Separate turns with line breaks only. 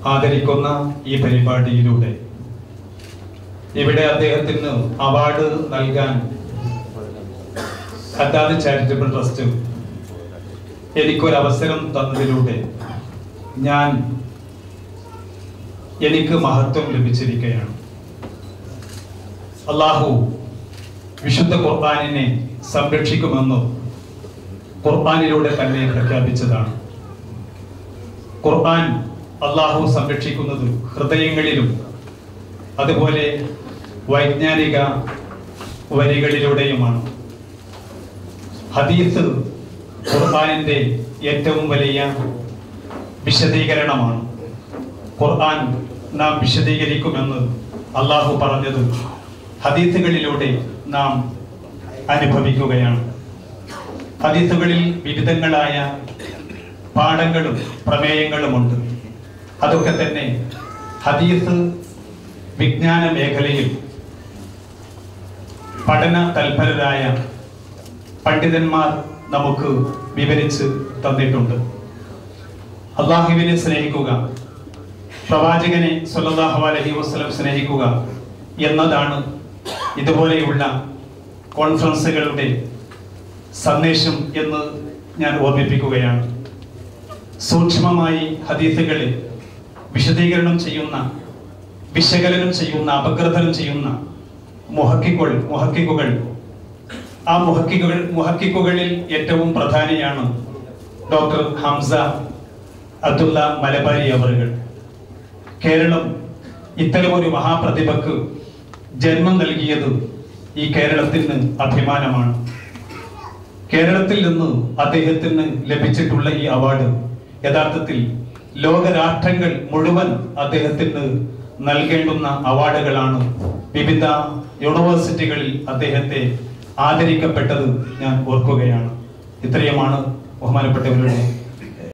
ആദരിക്കുന്ന ഈ പരിപാടിയിലൂടെ ഇവിടെ അദ്ദേഹത്തിന് അവാർഡ് നൽകാൻ ഹദ്ദാദ് ചാരിറ്റബിൾ ട്രസ്റ്റ് എനിക്കൊരവസരം തന്നതിലൂടെ എനിക്ക് മഹത്വം ലഭിച്ചിരിക്കുകയാണ്. അള്ളാഹു വിശുദ്ധ ഖുർആനിനെ സംരക്ഷിക്കുമെന്ന് ഖുർആനിലൂടെ തന്നെ പ്രഖ്യാപിച്ചതാണ്. ഖുർആൻ അള്ളാഹു സംരക്ഷിക്കുന്നത് ഹൃദയങ്ങളിലും അതുപോലെ വൈജ്ഞാനിക വരികളിലൂടെയുമാണ്. ഹദീസ് ഖുർആനിന്റെ ഏറ്റവും വലിയ വിശദീകരണമാണ്. ഖുർആൻ നാം വിശദീകരിക്കുമെന്ന് അള്ളാഹു പറഞ്ഞത് ഹദീസുകളിലൂടെ നാം അനുഭവിക്കുകയാണ്. ഹദീസുകളിൽ വിവിധങ്ങളായ പാഠങ്ങളും പ്രമേയങ്ങളുമുണ്ട്. അതൊക്കെ തന്നെ ഹദീസ് വിജ്ഞാന മേഖലയിൽ പഠന തൽപരരായ പണ്ഡിതന്മാർ നമുക്ക് വിവരിച്ച് തന്നിട്ടുണ്ട്. അള്ളാഹുവിനെ സ്നേഹിക്കുക, പ്രവാചകനെ സ്വല്ലല്ലാഹു അലൈഹി വസല്ലം സ്നേഹിക്കുക എന്നതാണ് ഇതുപോലെയുള്ള കോൺഫറൻസുകളുടെ സന്ദേശം എന്ന് ഞാൻ ഓർമ്മിപ്പിക്കുകയാണ്. സൂക്ഷ്മമായി ഹദീസുകളെ വിശദീകരണം ചെയ്യുന്ന, വിശകലനം ചെയ്യുന്ന, അപഗ്രഥനം ചെയ്യുന്ന മുഹക്കിക്കുകളിൽ ഏറ്റവും പ്രധാനിയാണ് ഡോക്ടർ ഹംസ അബ്ദുള്ള മലബാരി അവറുകൾ. കേരളം ഇത്തരമൊരു മഹാപ്രതിഭക്ക് ജന്മം നൽകിയത് ഈ കേരളത്തിന് അഭിമാനമാണ്. കേരളത്തിൽ നിന്ന് അദ്ദേഹത്തിന് ലഭിച്ചിട്ടുള്ള ഈ അവാർഡ് യഥാർത്ഥത്തിൽ ലോകരാഷ്ട്രങ്ങൾ മുഴുവൻ അദ്ദേഹത്തിന് നൽകേണ്ടുന്ന അവാർഡുകളാണ്. വിവിധ യൂണിവേഴ്സിറ്റികളിൽ അദ്ദേഹത്തെ ആദരിക്കപ്പെട്ടത് ഞാൻ ഓർക്കുകയാണ്. ഇത്രയുമാണ് ബഹുമാനപ്പെട്ടവരുടെ